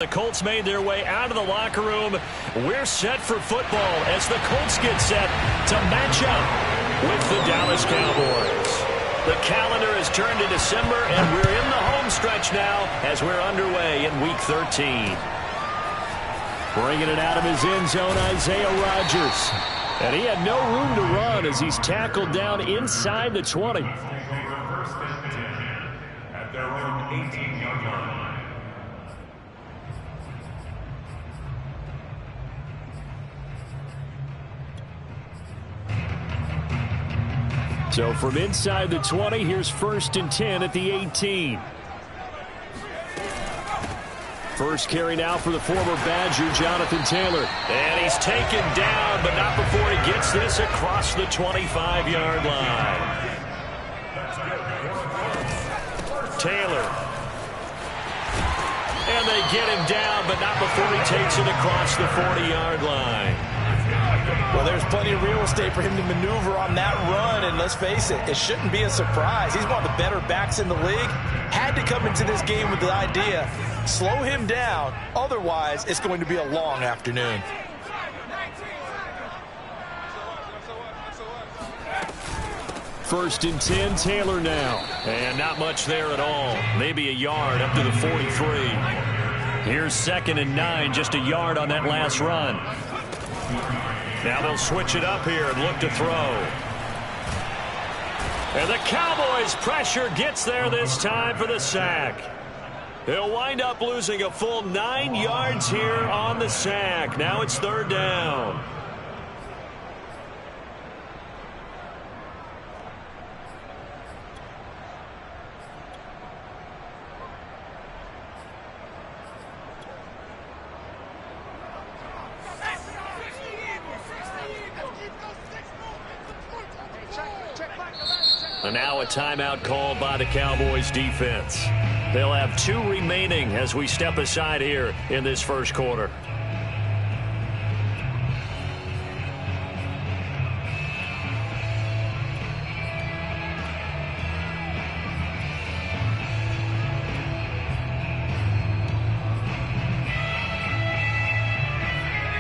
The Colts made their way out of the locker room. We're set for football as the Colts get set to match up with the Dallas Cowboys. The calendar has turned to December, and we're in the home stretch now as we're underway in Week 13. Bringing it out of his end zone, Isaiah Rodgers. And he had no room to run as he's tackled down inside the 20. First and 10 at their own 18-yard line. So from inside the 20, here's 1st and 10 at the 18. First carry now for the former Badger, Jonathan Taylor. And he's taken down, but not before he gets this across the 25-yard line. Taylor. And they get him down, but not before he takes it across the 40-yard line. Well, there's plenty of real estate for him to maneuver on that run, and let's face it, it shouldn't be a surprise. He's one of the better backs in the league. Had to come into this game with the idea, slow him down, otherwise it's going to be a long afternoon. First and 10, Taylor now. And not much there at all. Maybe a yard up to the 43. Here's 2nd and 9, just a yard on that last run. Now they'll switch it up here and look to throw. And the Cowboys' pressure gets there this time for the sack. They'll wind up losing a full 9 yards here on the sack. Now it's 3rd down. And now a timeout called by the Cowboys defense. They'll have 2 remaining as we step aside here in this first quarter.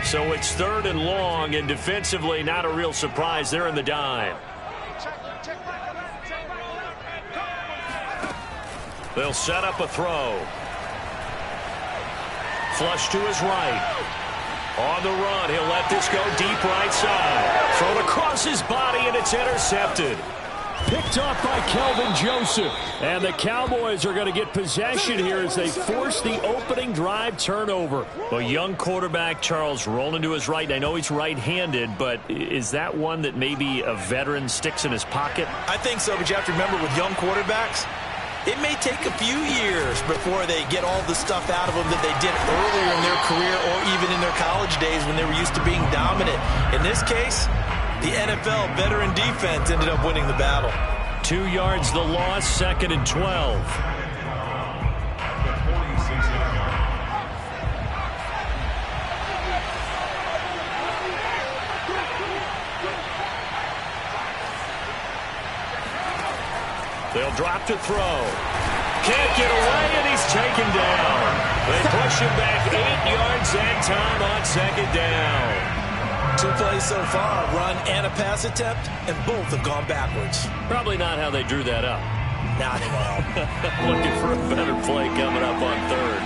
So it's 3rd and long, and defensively not a real surprise. They're in the dime. They'll set up a throw. Flush to his right. On the run, he'll let this go deep right side. Thrown across his body, and it's intercepted. Picked off by Kelvin Joseph. And the Cowboys are going to get possession here as they force the opening drive turnover. A young quarterback, Charles, rolling to his right. I know he's right-handed, but is that one that maybe a veteran sticks in his pocket? I think so, but you have to remember with young quarterbacks, it may take a few years before they get all the stuff out of them that they did earlier in their career or even in their college days when they were used to being dominant. In this case, the NFL veteran defense ended up winning the battle. 2 yards the loss, 2nd and 12. They'll drop to throw. Can't get away, and he's taken down. They push him back 8 yards that time on 2nd down. 2 plays so far, a run and a pass attempt, and both have gone backwards. Probably not how they drew that up. Not at all. Looking for a better play coming up on 3rd.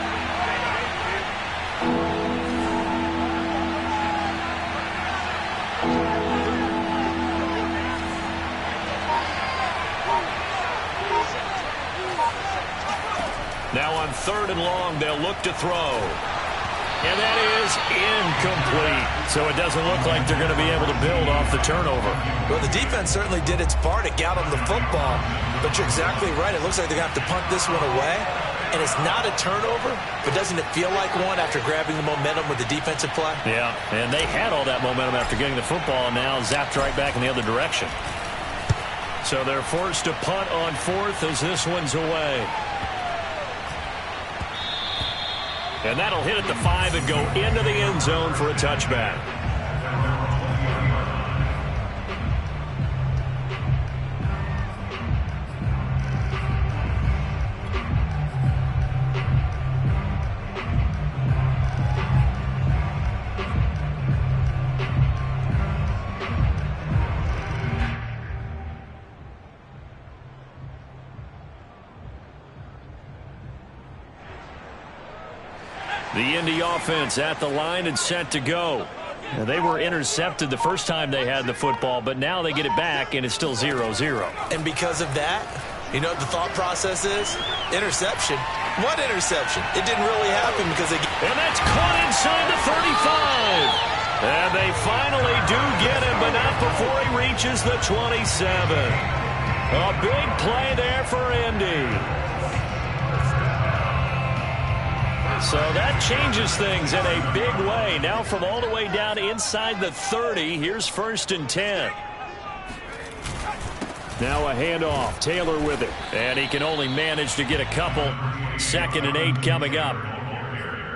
Now on 3rd and long, they'll look to throw. And that is incomplete. So it doesn't look like they're going to be able to build off the turnover. Well, the defense certainly did its part. It got them the football. But you're exactly right. It looks like they're going to have to punt this one away. And it's not a turnover, but doesn't it feel like one after grabbing the momentum with the defensive play? Yeah, and they had all that momentum after getting the football, and now zapped right back in the other direction. So they're forced to punt on 4th as this one's away. And that'll hit at the 5 and go into the end zone for a touchback. The Indy offense at the line and set to go. Now, they were intercepted the first time they had the football, but now they get it back, and it's still 0-0. And because of that, you know what the thought process is? Interception. What interception? It didn't really happen because they... And that's caught inside the 35. And they finally do get him, but not before he reaches the 27. A big play there for Indy. So that changes things in a big way. Now from all the way down inside the 30, here's 1st and 10. Now a handoff. Taylor with it. And he can only manage to get a couple. 2nd and 8 coming up.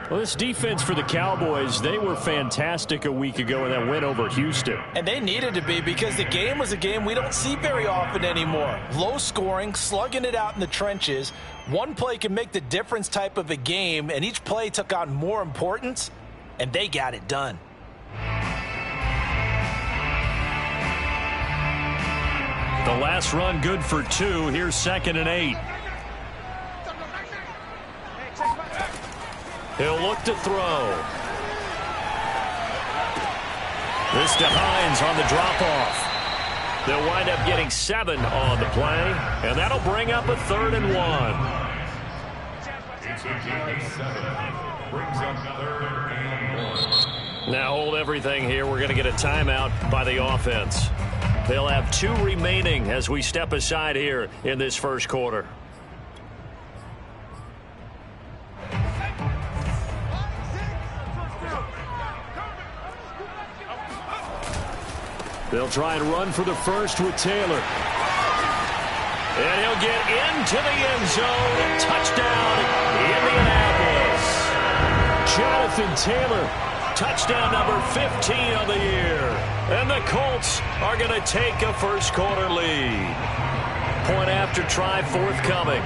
Well, this defense for the Cowboys, they were fantastic a week ago in that win over Houston. And they needed to be because the game was a game we don't see very often anymore. Low scoring, slugging it out in the trenches. One play can make the difference type of a game, and each play took on more importance, and they got it done. The last run good for 2. Here's 2nd and 8. He'll look to throw. This to Hines on the drop-off. They'll wind up getting 7 on the play, and that'll bring up a 3rd and 1. It's a gain of 7. Brings up 3rd and 1. Now hold everything here. We're going to get a timeout by the offense. They'll have 2 remaining as we step aside here in this first quarter. They'll try and run for the first with Taylor. And he'll get into the end zone. Touchdown, Indianapolis. Jonathan Taylor, touchdown number 15 of the year. And the Colts are going to take a first quarter lead. Point after try forthcoming.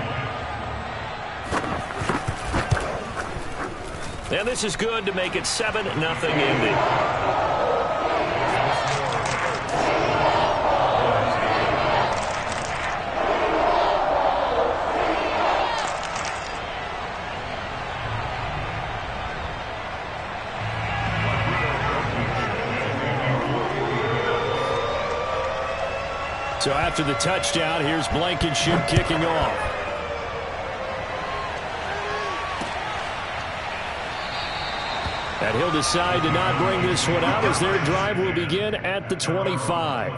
And this is good to make it 7-0 Indy. So after the touchdown, here's Blankenship kicking off. And he'll decide to not bring this one out as their drive will begin at the 25.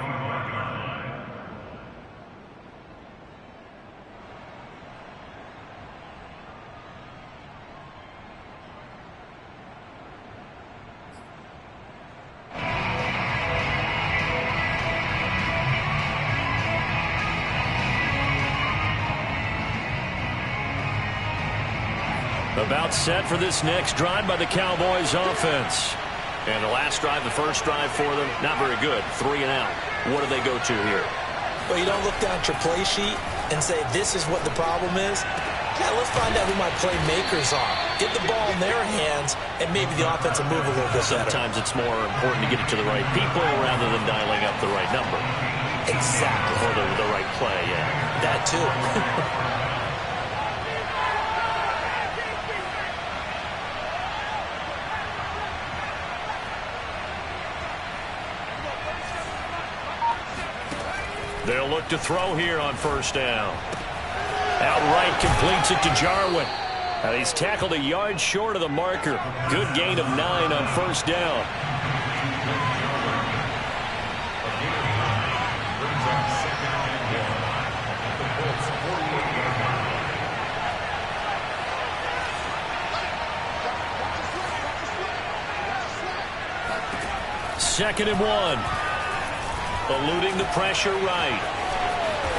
About set for this next drive by the Cowboys offense. And the last drive, the first drive for them, not very good. 3 and out. What do they go to here? Well, you don't look down at your play sheet and say, this is what the problem is. Yeah, let's find out who my playmakers are. Get the ball in their hands, and maybe the offense will move a little bit better. Sometimes it's more important to get it to the right people rather than dialing up the right number. Exactly. Or the right play, yeah. That too. They'll look to throw here on first down. Outright completes it to Jarwin. And he's tackled a yard short of the marker. Good gain of 9 on first down. Second and 1. Eluding the pressure right.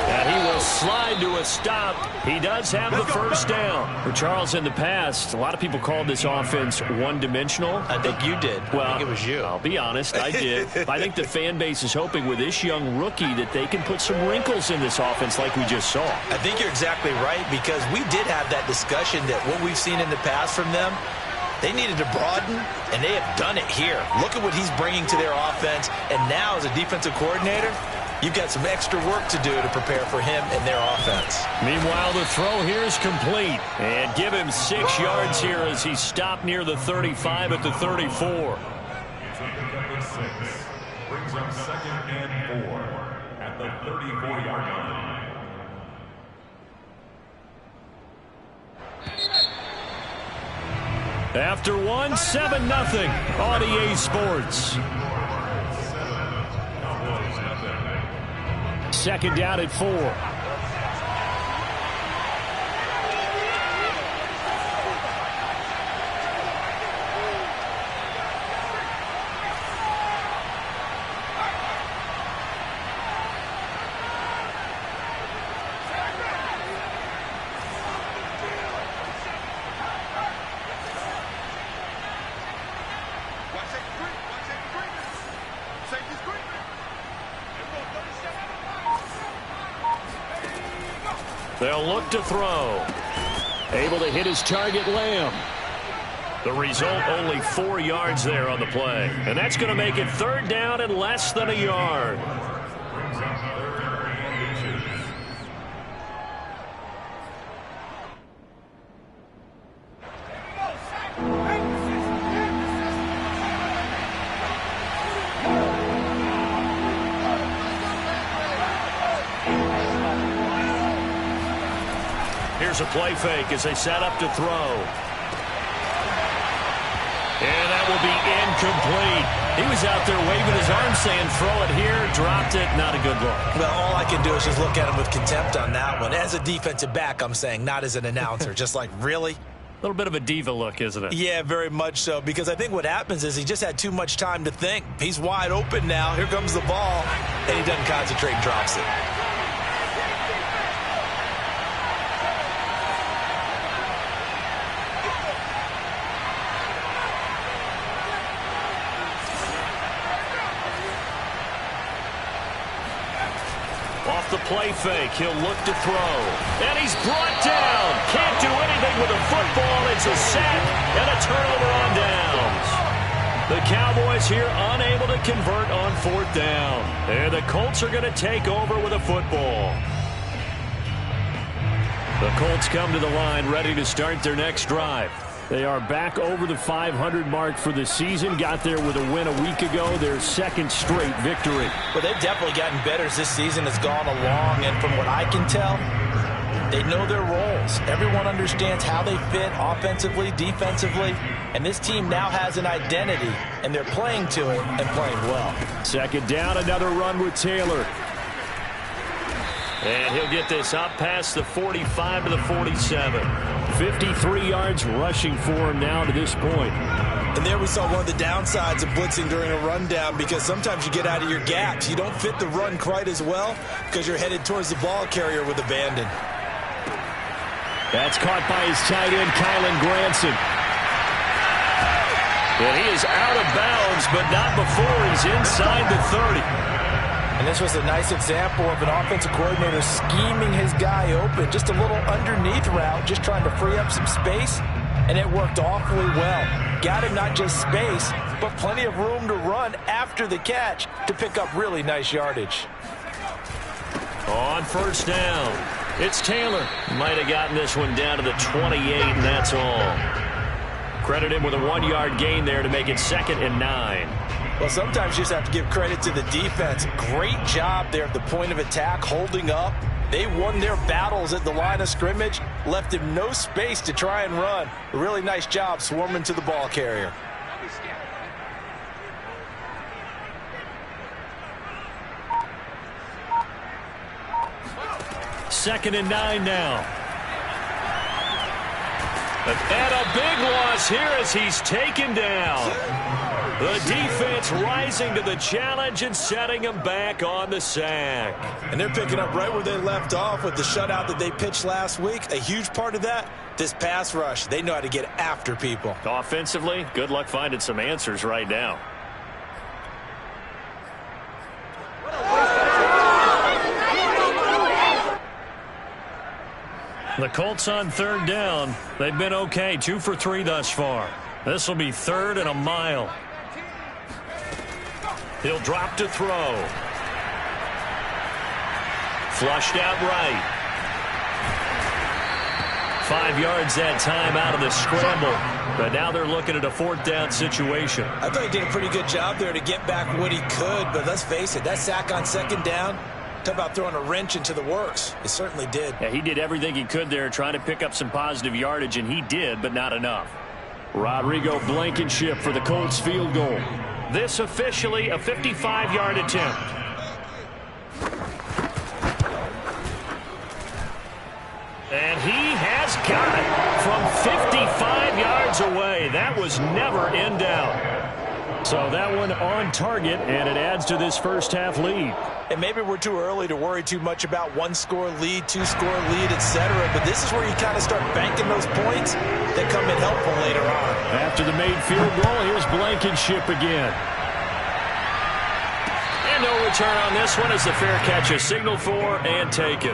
And he will slide to a stop. He does have the first down. For Charles, in the past, a lot of people called this offense one-dimensional. I think you did. Well, I think it was you. I'll be honest, I did. I think the fan base is hoping with this young rookie that they can put some wrinkles in this offense like we just saw. I think you're exactly right, because we did have that discussion that what we've seen in the past from them, They needed to broaden, and they have done it here. Look at what he's bringing to their offense. And now, as a defensive coordinator, you've got some extra work to do to prepare for him and their offense. Meanwhile, the throw here is complete. And give him 6 yards here as he stopped near the 35 at the 34. It's a pickup of 6. Brings up 2nd and 4 at the 34-yard line. After one, 7-0 on EA Sports. 2nd down at 4. They'll look to throw. Able to hit his target, Lamb. The result, only 4 yards there on the play. And that's going to make it 3rd down and less than a yard. Here's a play fake as they set up to throw. And that will be incomplete. He was out there waving his arm saying throw it here, dropped it, not a good look. Well, all I can do is just look at him with contempt on that one. As a defensive back, I'm saying, not as an announcer. Just like, really? A little bit of a diva look, isn't it? Yeah, very much so, because I think what happens is he just had too much time to think. He's wide open now. Here comes the ball, and he doesn't concentrate and drops it. Off the play fake, he'll look to throw. And he's brought down. Can't do anything with the football. It's a sack and a turnover on downs. The Cowboys here unable to convert on 4th down. And the Colts are going to take over with a football. The Colts come to the line ready to start their next drive. They are back over the 500 mark for the season. Got there with a win a week ago. Their 2nd straight victory. Well, they've definitely gotten better as this season has gone along. And from what I can tell, they know their roles. Everyone understands how they fit offensively, defensively. And this team now has an identity. And they're playing to it and playing well. 2nd down, another run with Taylor. And he'll get this up past the 45 to the 47. 53 yards rushing for him now to this point. And there we saw one of the downsides of blitzing during a rundown, because sometimes you get out of your gaps. You don't fit the run quite as well because you're headed towards the ball carrier with abandon. That's caught by his tight end, Kylen Granson. And he is out of bounds, but not before he's inside the 30. And this was a nice example of an offensive coordinator scheming his guy open. Just a little underneath route, just trying to free up some space. And it worked awfully well. Got him not just space, but plenty of room to run after the catch to pick up really nice yardage. On 1st down, it's Taylor. Might have gotten this one down to the 28, and that's all. Credit him with a 1-yard gain there to make it 2nd and 9. Well, sometimes you just have to give credit to the defense. Great job there at the point of attack, holding up. They won their battles at the line of scrimmage, left him no space to try and run. A really nice job swarming to the ball carrier. Second and 9 now. And a big loss here as he's taken down. The defense rising to the challenge and setting him back on the sack. And they're picking up right where they left off with the shutout that they pitched last week. A huge part of that, this pass rush. They know how to get after people. Offensively, good luck finding some answers right now. The Colts on 3rd down. They've been okay, 2 for 3 thus far. This will be 3rd and a mile. He'll drop to throw. Flushed out right. 5 yards that time out of the scramble. But now they're looking at a 4th down situation. I thought he did a pretty good job there to get back what he could. But let's face it, that sack on 2nd down, talk about throwing a wrench into the works. It certainly did. Yeah, he did everything he could there trying to pick up some positive yardage, and he did, but not enough. Rodrigo Blankenship for the Colts field goal. This officially a 55-yard attempt. And he has got it from 55 yards away. That was never in doubt. So that one on target, and it adds to this first half lead. And maybe we're too early to worry too much about 1-score lead, 2-score lead, etc. But this is where you kind of start banking those points that come in helpful later on. After the made field goal, here's Blankenship again. And no return on this one as the fair catch is signaled for and taken.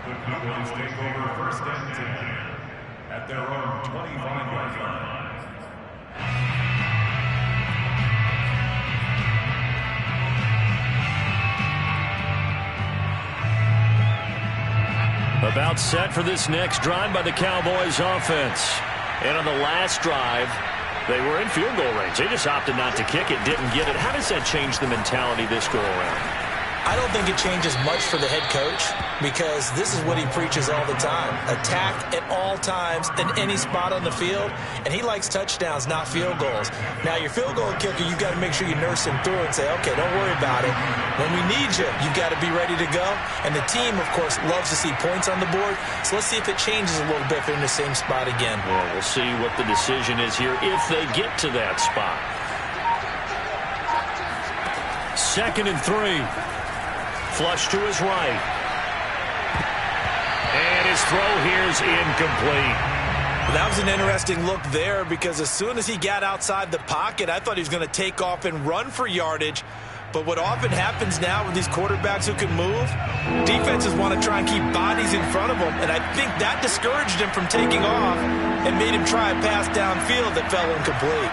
The Cowboys take over 1st and 10 at their own 25-yard line. About set for this next drive by the Cowboys offense. And on the last drive, they were in field goal range. They just opted not to kick it, didn't get it. How does that change the mentality this go around? I don't think it changes much for the head coach because this is what he preaches all the time. Attack at all times in any spot on the field, and he likes touchdowns, not field goals. Now, your field goal kicker, you've got to make sure you nurse him through and say, okay, don't worry about it. When we need you, you've got to be ready to go. And the team, of course, loves to see points on the board, so let's see if it changes a little bit if they're in the same spot again. Well, we'll see what the decision is here if they get to that spot. 2nd and 3. Flush to his right. And his throw here is incomplete. Well, that was an interesting look there because as soon as he got outside the pocket, I thought he was going to take off and run for yardage. But what often happens now with these quarterbacks who can move, defenses want to try and keep bodies in front of them. And I think that discouraged him from taking off and made him try a pass downfield that fell incomplete.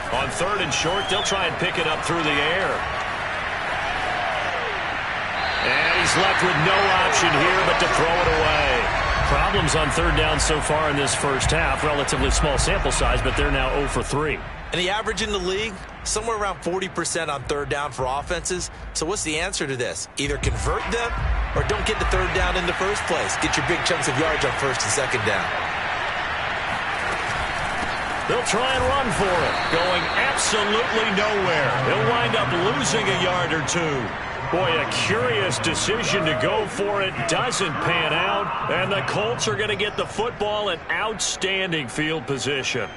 On 3rd and short, they'll try and pick it up through the air. And he's left with no option here but to throw it away. Problems on 3rd down so far in this first half. Relatively small sample size, but they're now 0 for 3. And the average in the league, somewhere around 40% on 3rd down for offenses. So what's the answer to this? Either convert them or don't get the 3rd down in the first place. Get your big chunks of yards on 1st and 2nd down. They'll try and run for it. Going absolutely nowhere. He'll wind up losing a yard or two. Boy, a curious decision to go for it. Doesn't pan out. And the Colts are going to get the football in outstanding field position.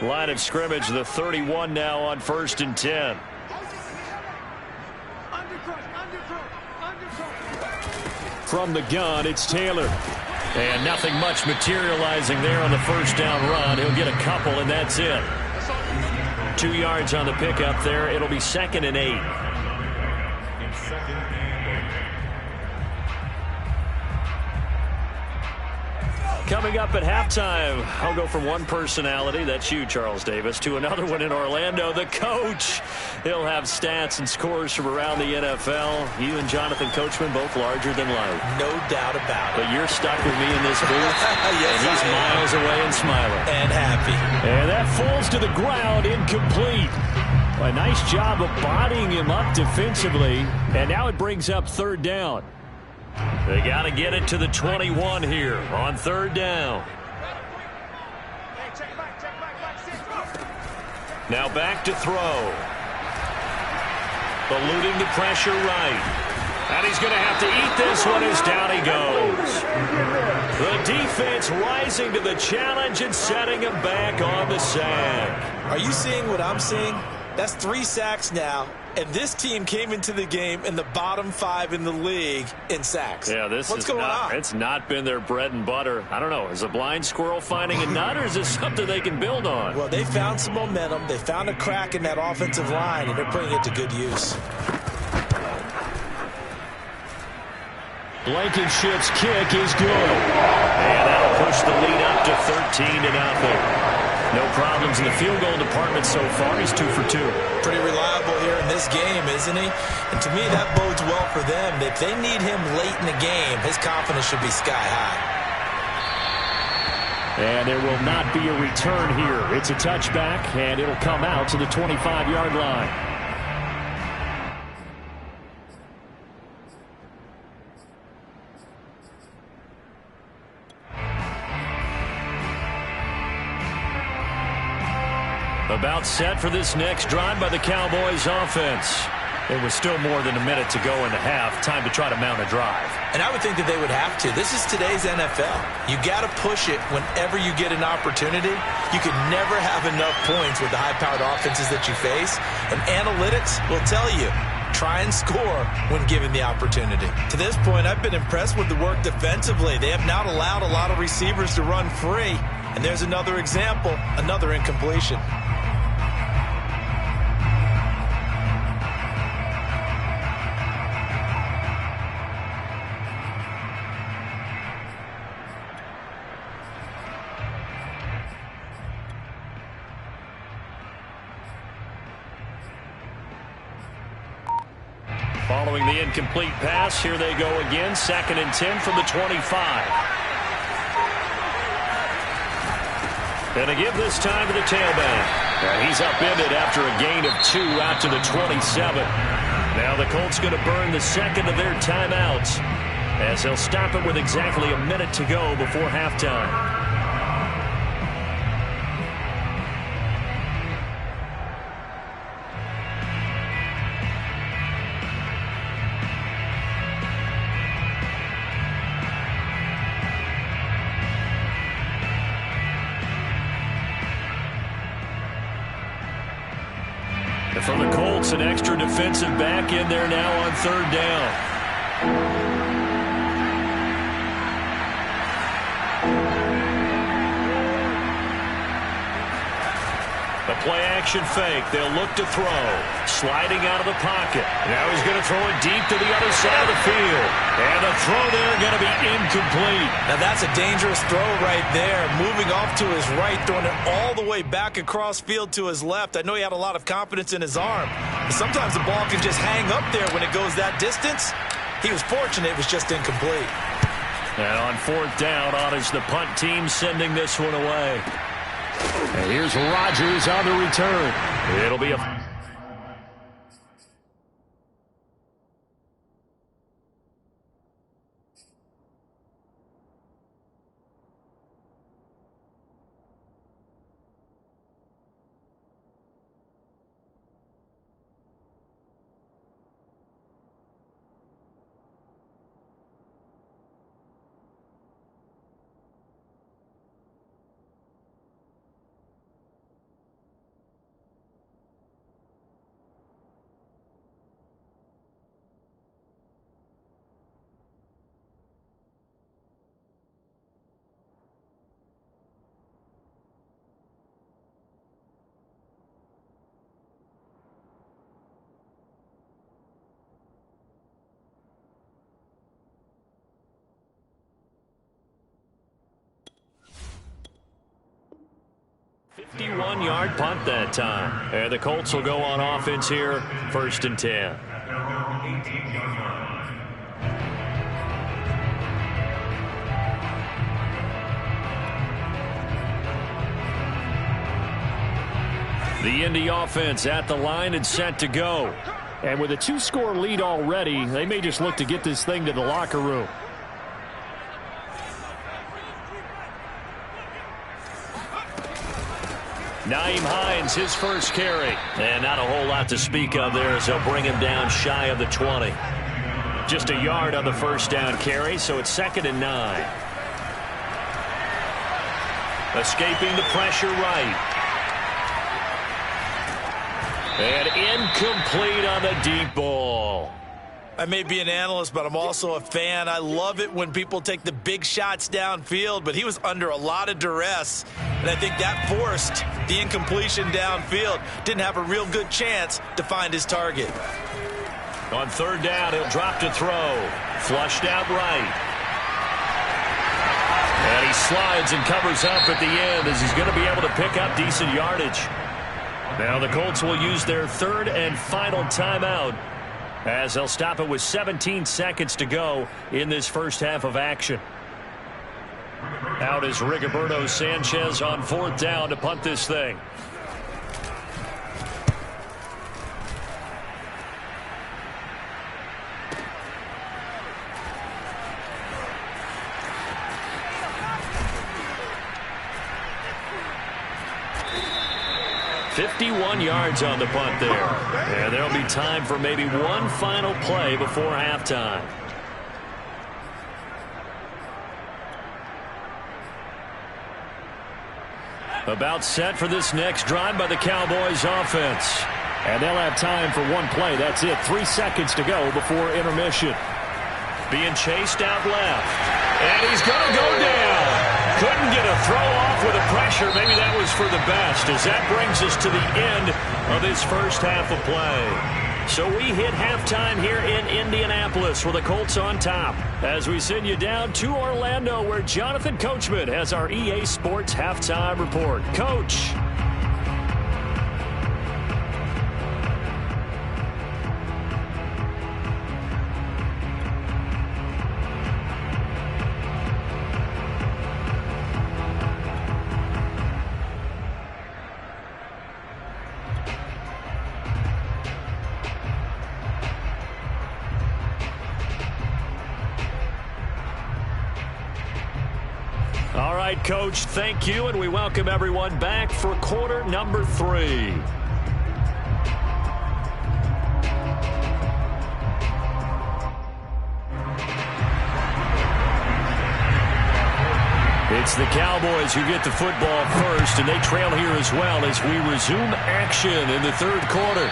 Line of scrimmage, the 31 now on 1st and 10. From the gun, it's Taylor. And nothing much materializing there on the 1st down run. He'll get a couple, and that's it. 2 yards on the pickup there. It'll be 2nd and 8. Coming up at halftime, I'll go from one personality, that's you, Charles Davis, to another one in Orlando, the coach. He'll have stats and scores from around the NFL. You and Jonathan Coachman, both larger than life. No doubt about it. But you're stuck with me in this booth, yes, and he's miles away and smiling. And happy. And that falls to the ground, incomplete. A nice job of bodying him up defensively, and now it brings up 3rd down. They got to get it to the 21 here on 3rd down. Now back to throw. Eluding the pressure right. And he's going to have to eat this one as down he goes. The defense rising to the challenge and setting him back on the sack. Are you seeing what I'm seeing? That's 3 sacks now, and this team came into the game in the bottom 5 in the league in sacks. Yeah, What's going on? It's not been their bread and butter. I don't know. Is a blind squirrel finding a nut, or is this something they can build on? Well, they found some momentum. They found a crack in that offensive line, and they're putting it to good use. Blankenship's kick is good. And that'll push the lead up to 13-0. No problems in the field goal department so far. He's 2 for 2. Pretty reliable here in this game, isn't he? And to me, that bodes well for them. If they need him late in the game, his confidence should be sky high. And there will not be a return here. It's a touchback, and it'll come out to the 25-yard line. About set for this next drive by the Cowboys offense. There was still more than a minute to go in the half. Time to try to mount a drive. And I would think that they would have to. This is today's NFL. You got to push it whenever you get an opportunity. You can never have enough points with the high-powered offenses that you face. And analytics will tell you, try and score when given the opportunity. To this point, I've been impressed with the work defensively. They have not allowed a lot of receivers to run free. And there's another example, another incompletion. Following the incomplete pass, here they go again. 2nd and 10 from the 25. And a give this time to the tailback. And he's upended after a gain of 2 out to the 27. Now the Colts going to burn the second of their timeouts as they'll stop it with exactly a minute to go before halftime. For the Colts, an extra defensive back in there now on 3rd down. The play-action fake. They'll look to throw. Sliding out of the pocket. Now he's going to throw it deep to the other side of the field. And the throw there going to be incomplete. Now that's a dangerous throw right there. Moving off to his right, throwing it all the way back across field to his left. I know he had a lot of confidence in his arm. But sometimes the ball can just hang up there when it goes that distance. He was fortunate it was just incomplete. And on 4th down, on is the punt team sending this one away. And here's Rodgers on the return. It'll be a... ...51-yard punt that time. And the Colts will go on offense here, 1st and 10. The Indy offense at the line and set to go. And with a 2-score lead already, they may just look to get this thing to the locker room. Nyheim Hines, his first carry. And not a whole lot to speak of there as they'll bring him down shy of the 20. Just a yard on the first down carry, so it's 2nd and 9. Escaping the pressure right. Incomplete on the deep ball. I may be an analyst, but I'm also a fan. I love it when people take the big shots downfield, but he was under a lot of duress, and I think that forced the incompletion downfield. Didn't have a real good chance to find his target. On third down, he'll drop to throw. Flushed out right. And he slides and covers up at the end as he's going to be able to pick up decent yardage. Now the Colts will use their third and final timeout as they'll stop it with 17 seconds to go in this first half of action. Out is Rigoberto Sanchez on fourth down to punt this thing. .51 yards on the punt there. And there'll be time for maybe one final play before halftime. About set for this next drive by the Cowboys offense. And they'll have time for one play. That's it. 3 seconds to go before intermission. Being chased out left. And he's going to go down. Couldn't get a throw off with the pressure. Maybe that was for the best, as that brings us to the end of this first half of play. So we hit halftime here in Indianapolis with the Colts on top as we send you down to Orlando, where Jonathan Coachman has our EA Sports halftime report. Coach. All right, Coach, thank you, and we welcome everyone back for quarter number 3. It's the Cowboys who get the football first, and they trail here as well as we resume action in the third quarter.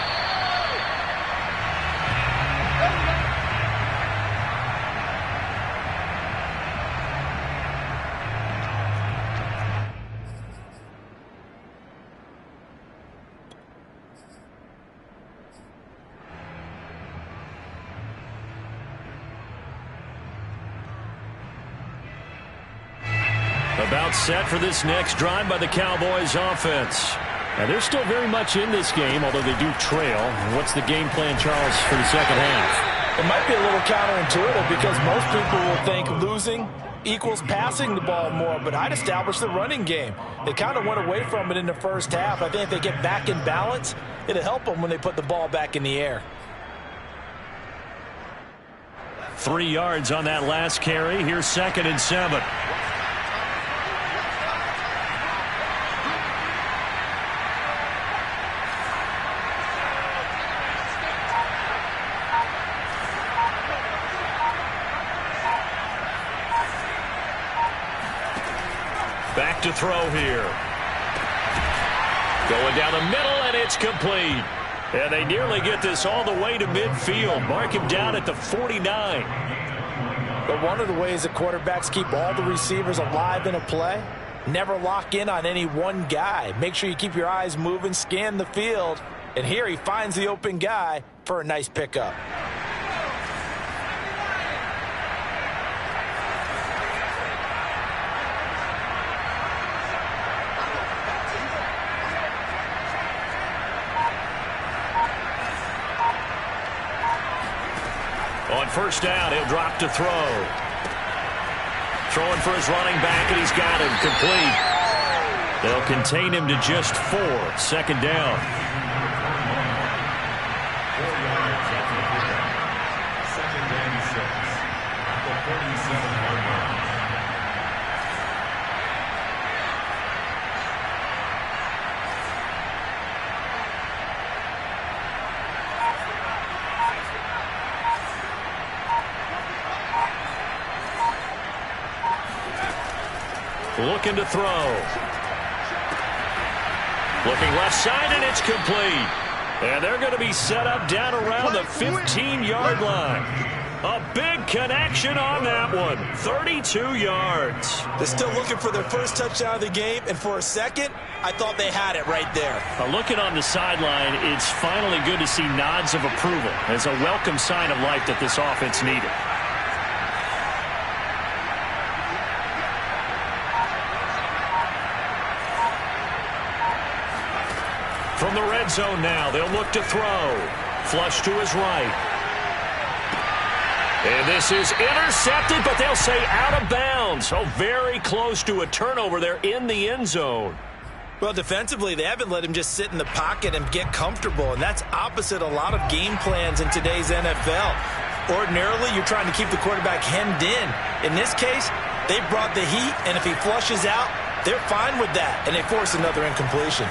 About set for this next drive by the Cowboys offense. And they're still very much in this game, although they do trail. What's the game plan, Charles, for the second half? It might be a little counterintuitive because most people will think losing equals passing the ball more, but I'd establish the running game. They kind of went away from it in the first half. I think if they get back in balance, it'll help them when they put the ball back in the air. 3 yards on that last carry. Here's 2nd and 7. Back to throw here. Going down the middle, and it's complete. And they nearly get this all the way to midfield. Mark him down at the 49. But one of the ways that quarterbacks keep all the receivers alive in a play, never lock in on any one guy. Make sure you keep your eyes moving, scan the field. And here he finds the open guy for a nice pickup. On first down, he'll drop to throw. Throwing for his running back, and he's got him complete. They'll contain him to just 4. 2nd down. 2nd and 6. The 47-yard line. Looking to throw. Looking left side, and it's complete. And they're going to be set up down around the 15-yard line. A big connection on that one. 32 yards. They're still looking for their first touchdown of the game, and for a second, I thought they had it right there. Looking on the sideline, it's finally good to see nods of approval. It's a welcome sign of life that this offense needed. From the red zone now, they'll look to throw. Flush to his right. And this is intercepted, but they'll say out of bounds. Oh, very close to a turnover there in the end zone. Well, defensively, they haven't let him just sit in the pocket and get comfortable, and that's opposite a lot of game plans in today's NFL. Ordinarily, you're trying to keep the quarterback hemmed in. In this case, they brought the heat, and if he flushes out, they're fine with that, and they force another incompletion.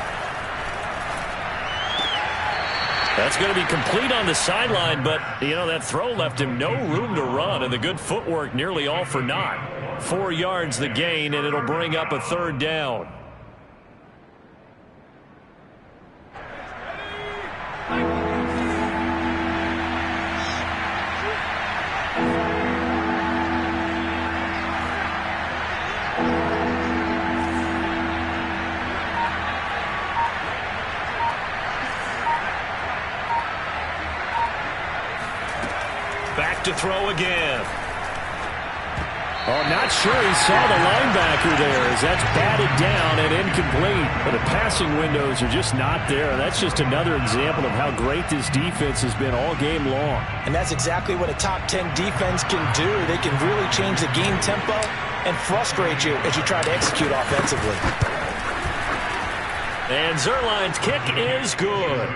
That's going to be complete on the sideline, but, you know, that throw left him no room to run, and the good footwork nearly all for naught. 4 yards the gain, and it'll bring up a third down. Back to throw again. Oh, not sure he saw the linebacker there as that's batted down and incomplete. But the passing windows are just not there. That's just another example of how great this defense has been all game long. And that's exactly what a top 10 defense can do. They can really change the game tempo and frustrate you as you try to execute offensively. And Zuerlein's kick is good.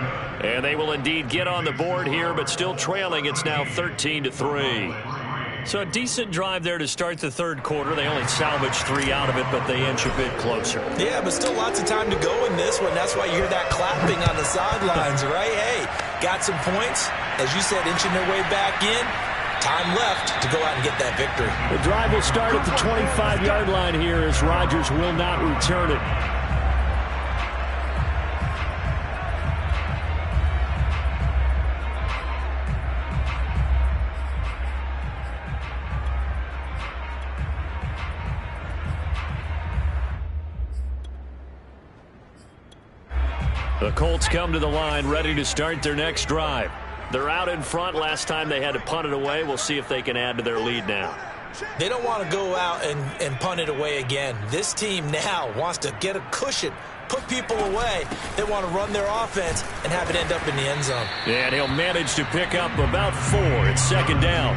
And they will indeed get on the board here, but still trailing. It's now 13-3. So a decent drive there to start the third quarter. They only salvaged 3 out of it, but they inch a bit closer. Yeah, but still lots of time to go in this one. That's why you hear that clapping on the sidelines, right? Hey, got some points. As you said, inching their way back in. Time left to go out and get that victory. The drive will start at the 25-yard line here as Rodgers will not return it. The Colts come to the line ready to start their next drive. They're out in front. Last time they had to punt it away. We'll see if they can add to their lead now. They don't want to go out and punt it away again. This team now wants to get a cushion, put people away. They want to run their offense and have it end up in the end zone. Yeah, and he'll manage to pick up about 4. It's second down.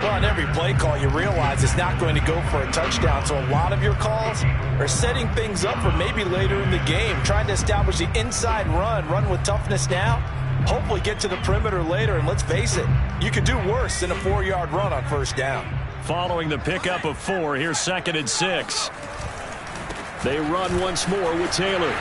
Well, on every play call, you realize it's not going to go for a touchdown. So a lot of your calls are setting things up for maybe later in the game, trying to establish the inside run with toughness now, hopefully get to the perimeter later. And let's face it, you could do worse than a 4-yard run on first down. Following the pickup of 4, here's 2nd and 6. They run once more with Taylor.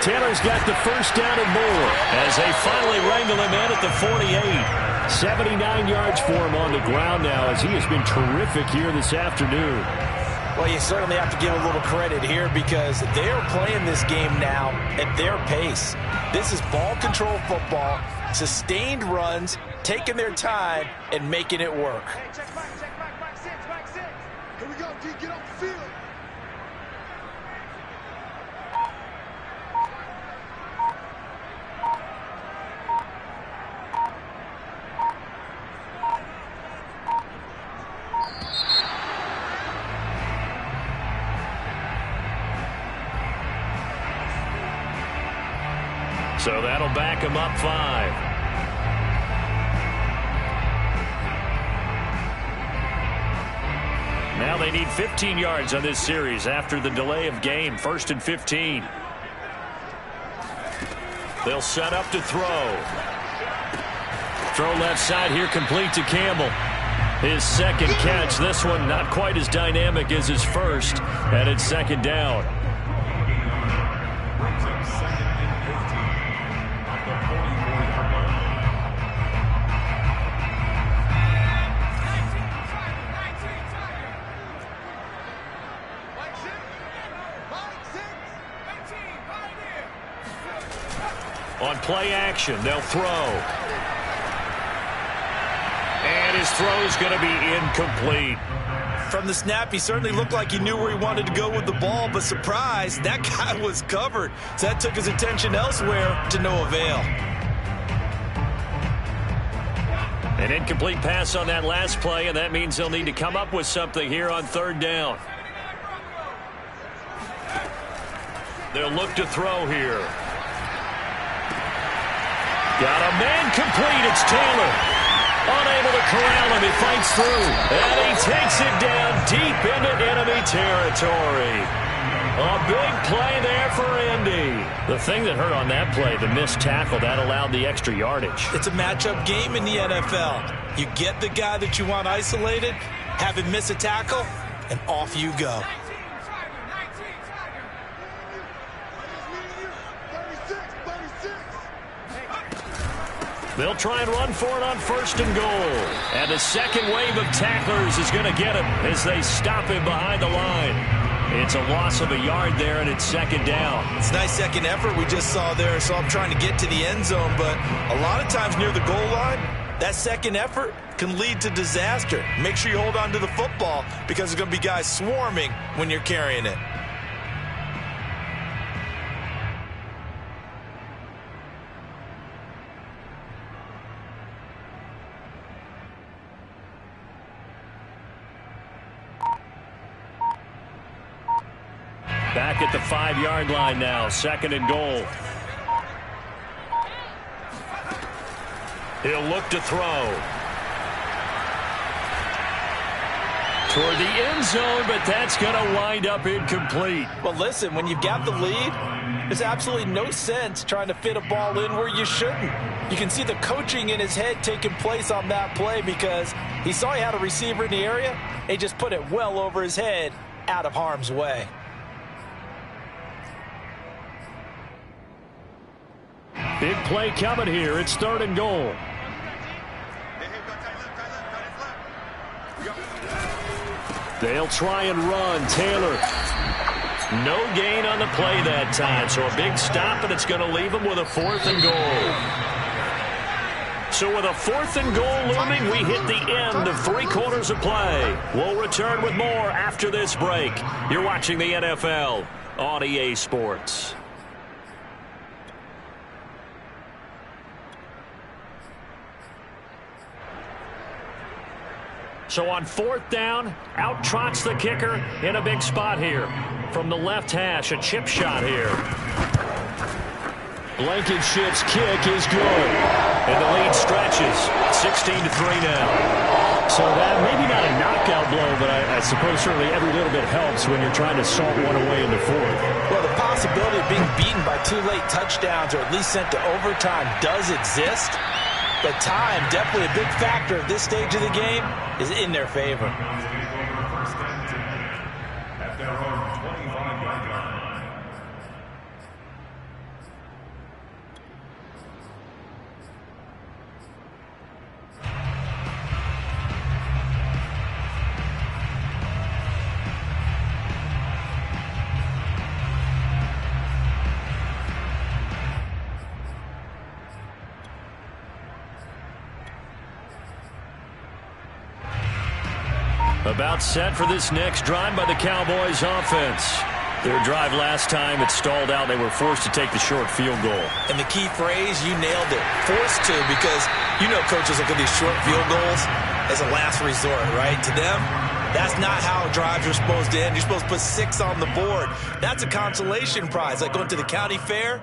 Taylor's got the first down and more as they finally wrangle him in at the 48. 79 yards for him on the ground now as he has been terrific here this afternoon. Well, you certainly have to give a little credit here because they're playing this game now at their pace. This is ball control football, sustained runs, taking their time and making it work. Hey, check back, 6. Here we go, D, get off the field. So that'll back him up 5. Now they need 15 yards on this series after the delay of game. 1st and 15. They'll set up to throw. Throw left side here, complete to Campbell. His second catch. This one not quite as dynamic as his first. And it's second down. On play action, they'll throw. And his throw's going to be incomplete. From the snap, he certainly looked like he knew where he wanted to go with the ball, but surprise, that guy was covered. So that took his attention elsewhere to no avail. An incomplete pass on that last play, and that means they'll need to come up with something here on third down. They'll look to throw here. Got a man complete. It's Taylor. Unable to corral him. He fights through. And he takes it down deep into enemy territory. A big play there for Indy. The thing that hurt on that play, the missed tackle, that allowed the extra yardage. It's a matchup game in the NFL. You get the guy that you want isolated, have him miss a tackle, and off you go. They'll try and run for it on first and goal. And the second wave of tacklers is going to get him as they stop him behind the line. It's a loss of a yard there, and it's second down. It's a nice second effort we just saw there, so I'm trying to get to the end zone. But a lot of times near the goal line, that second effort can lead to disaster. Make sure you hold on to the football because there's going to be guys swarming when you're carrying it. Back at the 5-yard line now, second and goal. He'll look to throw. Toward the end zone, but that's going to wind up incomplete. Well, listen, when you've got the lead, there's absolutely no sense trying to fit a ball in where you shouldn't. You can see the coaching in his head taking place on that play because he saw he had a receiver in the area. He just put it well over his head, out of harm's way. Big play coming here. It's third and goal. They'll try and run. Taylor. No gain on the play that time. So a big stop, and it's going to leave them with a fourth and goal. So with a fourth and goal looming, we hit the end of 3 quarters of play. We'll return with more after this break. You're watching the NFL on EA Sports. So on fourth down, out trots the kicker in a big spot here. From the left hash, a chip shot here. Blankenship's kick is good. And the lead stretches. 16-3 now. So that maybe not a knockout blow, but I suppose certainly every little bit helps when you're trying to salt one away in the fourth. Well, the possibility of being beaten by 2 late touchdowns or at least sent to overtime does exist. But time, definitely a big factor at this stage of the game, is in their favor. At their own 25-yard line. About set for this next drive by the Cowboys offense. Their drive last time, it stalled out. They were forced to take the short field goal. And the key phrase, you nailed it. Forced to, because you know coaches look at these short field goals as a last resort, right? To them, that's not how drives are supposed to end. You're supposed to put 6 on the board. That's a consolation prize. Like going to the county fair,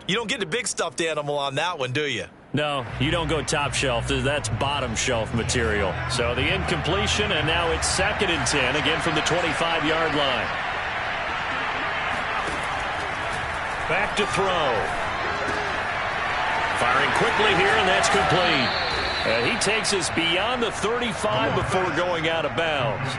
you don't get the big stuffed animal on that one, do you? No, you don't go top shelf. That's bottom shelf material. So the incompletion, and now it's 2nd and 10, again from the 25-yard line. Back to throw. Firing quickly here, and that's complete. And he takes us beyond the 35 before going out of bounds.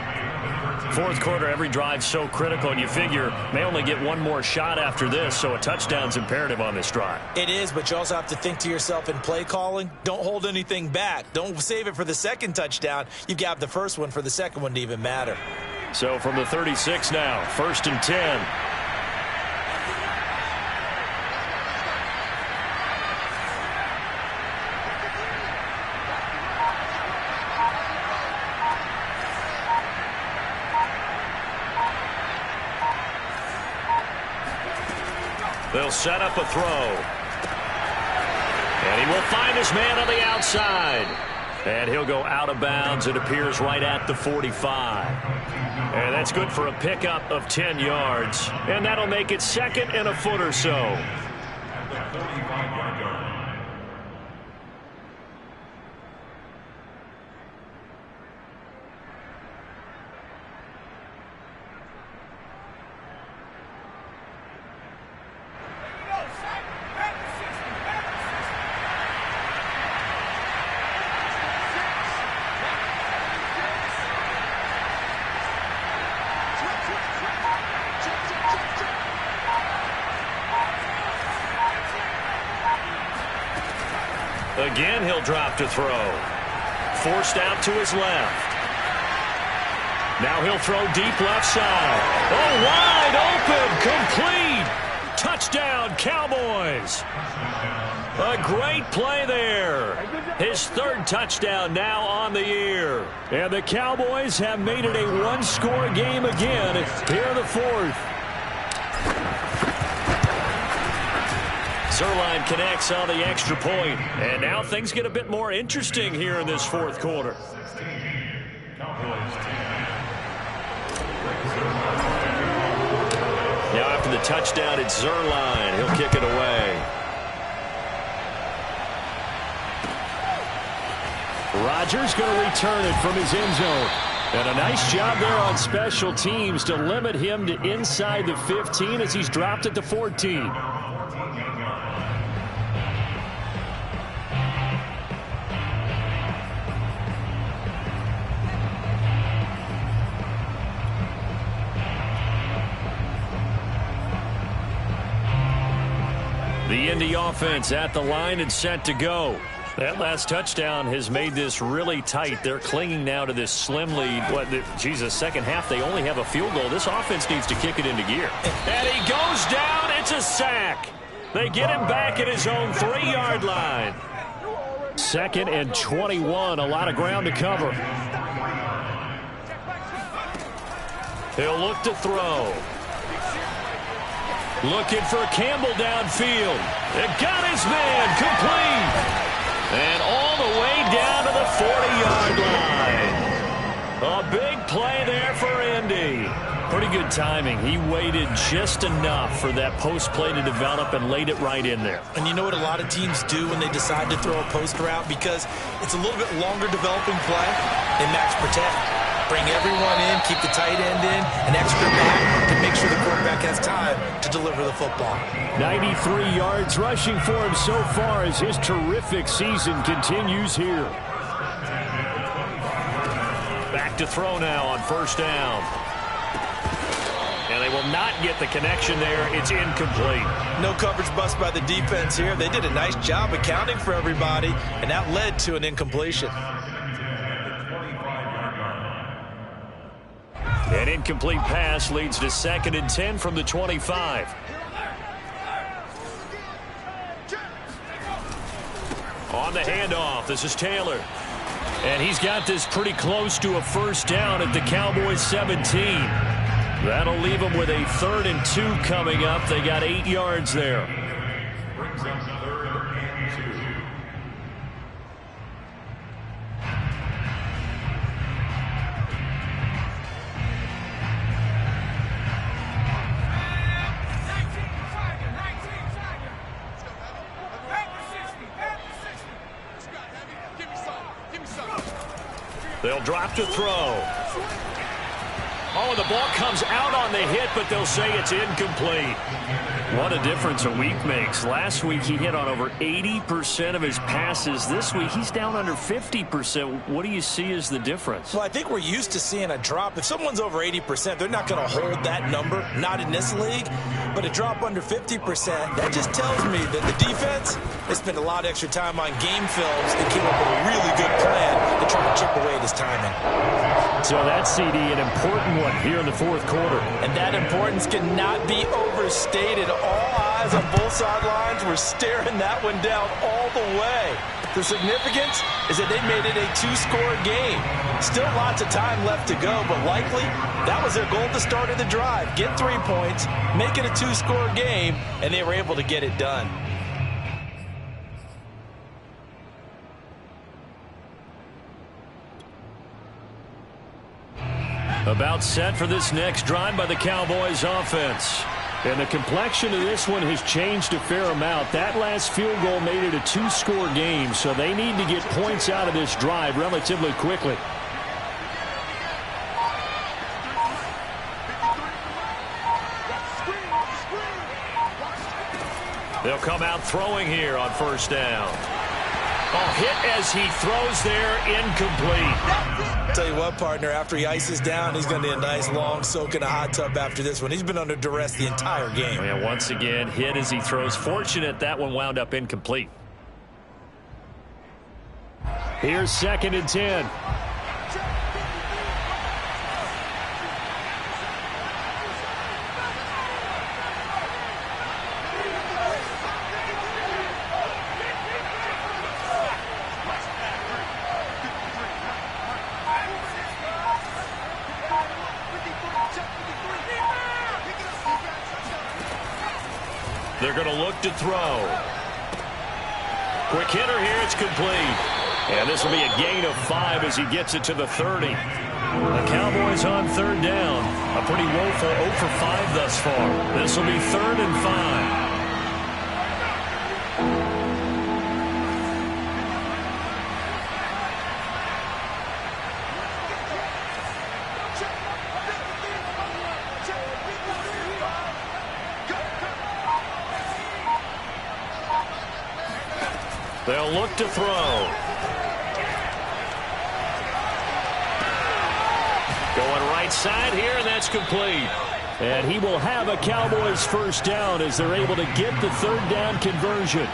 Fourth quarter, every drive so critical, and you figure may only get one more shot after this, so a touchdown's imperative on this drive. It is, but you also have to think to yourself in play calling, don't hold anything back. Don't save it for the second touchdown. You've got the first one for the second one to even matter. So from the 36 now, 1st and 10. They'll set up a throw. And he will find his man on the outside. And he'll go out of bounds. It appears right at the 45. And that's good for a pickup of 10 yards. And that'll make it second and a foot or so. At the 35-yard line. Again, he'll drop to throw. Forced out to his left. Now he'll throw deep left side. Oh, wide open, complete. Touchdown, Cowboys. A great play there. His third touchdown now on the year. And the Cowboys have made it a one-score game again here in the fourth. Zuerlein connects on the extra point. And now things get a bit more interesting here in this fourth quarter. Now after the touchdown, it's Zuerlein. He'll kick it away. Rodgers going to return it from his end zone. And a nice job there on special teams to limit him to inside the 15 as he's dropped it to 14. The Indy offense at the line and set to go. That last touchdown has made this really tight. They're clinging now to this slim lead. Second half, they only have a field goal. This offense needs to kick it into gear. And he goes down. It's a sack. They get him back at his own 3-yard line. 2nd and 21. A lot of ground to cover. He'll look to throw. Looking for Campbell downfield. It got his man complete. And all the way down to the 40-yard line. A big play there for Indy. Pretty good timing. He waited just enough for that post play to develop and laid it right in there. And you know what a lot of teams do when they decide to throw a post route? Because it's a little bit longer developing play, they max protect. Bring everyone in, keep the tight end in, an extra back to make sure the quarterback has time to deliver the football. 93 yards rushing for him so far as his terrific season continues here. Back to throw now on first down. And they will not get the connection there. It's incomplete. No coverage bust by the defense here. They did a nice job accounting for everybody, and that led to an incompletion. An incomplete pass leads to 2nd and 10 from the 25. On the handoff, this is Taylor. And he's got this pretty close to a first down at the Cowboys 17. That'll leave them with a 3rd and 2 coming up. They got 8 yards there. Brings up 3rd and 2. They'll drop to throw. Oh, the ball comes out on the hit, but they'll say it's incomplete. What a difference a week makes. Last week he hit on over 80% of his passes. This week he's down under 50%. What do you see as the difference? Well, I think we're used to seeing a drop. If someone's over 80%, they're not going to hold that number, not in this league. But a drop under 50%, that just tells me that the defense, they spent a lot of extra time on game films and came up with a really good plan to try to chip away at his timing. So that's, CD, an important one one here in the fourth quarter. And that importance cannot be overstated. All eyes on both sidelines were staring that one down all the way. The significance is that they made it a two-score game. Still lots of time left to go, but likely that was their goal at the start of the drive. Get 3 points, make it a two-score game, and they were able to get it done. About set for this next drive by the Cowboys offense. And the complexion of this one has changed a fair amount. That last field goal made it a two-score game, so they need to get points out of this drive relatively quickly. They'll come out throwing here on first down. Oh, hit as he throws there, incomplete. Tell you what, partner, after he ices down, he's going to need a nice long soak in a hot tub after this one. He's been under duress the entire game. And once again, hit as he throws. Fortunate that one wound up incomplete. Here's 2nd and 10. They're going to look to throw. Quick hitter here. It's complete. And this will be a gain of 5 as he gets it to the 30. The Cowboys on third down. A pretty woeful 0 for 5 thus far. This will be 3rd and 5. They'll look to throw. Going right side here, and that's complete. And he will have a Cowboys first down as they're able to get the 3rd down conversion.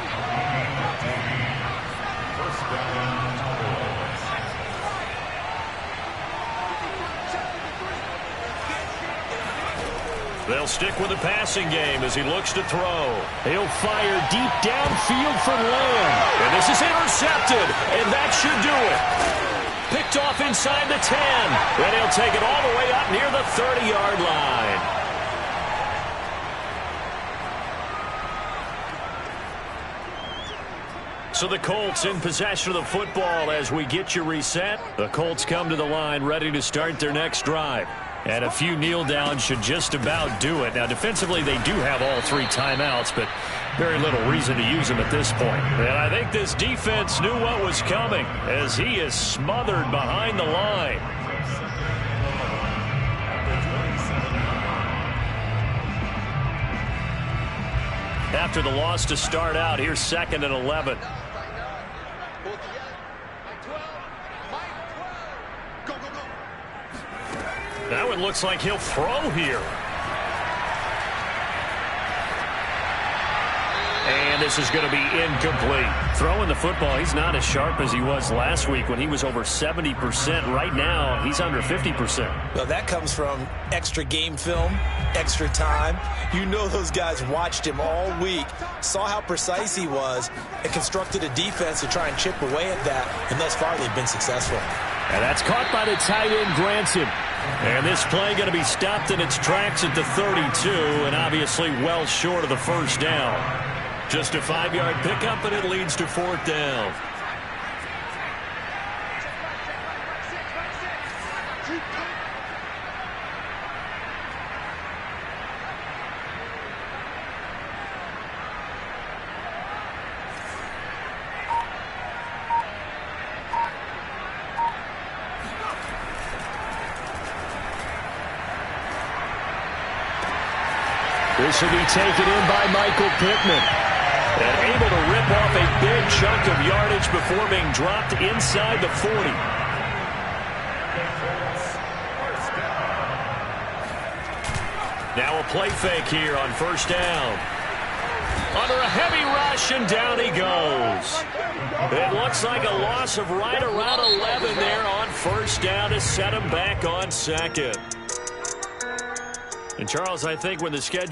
They'll stick with the passing game as he looks to throw. He'll fire deep downfield for Lamb. And this is intercepted, and that should do it. Picked off inside the 10. And he'll take it all the way up near the 30-yard line. So the Colts in possession of the football as we get you reset. The Colts come to the line ready to start their next drive. And a few kneel downs should just about do it. Now, defensively, they do have all 3 timeouts, but very little reason to use them at this point. And I think this defense knew what was coming as he is smothered behind the line. After the loss to start out, here's 2nd and 11. That one looks like he'll throw here. And this is going to be incomplete. Throwing the football, he's not as sharp as he was last week when he was over 70%. Right now, he's under 50%. Well, that comes from extra game film, extra time. You know those guys watched him all week, saw how precise he was, and constructed a defense to try and chip away at that. And thus far, they've been successful. And that's caught by the tight end, Granson. And this play going to be stopped in its tracks at the 32, and obviously well short of the first down. Just a 5-yard pickup, and it leads to 4th down. This will be taken in by Michael Pittman. And able to rip off a big chunk of yardage before being dropped inside the 40. Now a play fake here on first down. Under a heavy rush, and down he goes. It looks like a loss of right around 11 there on first down to set him back on 2nd. And, Charles, I think when the schedule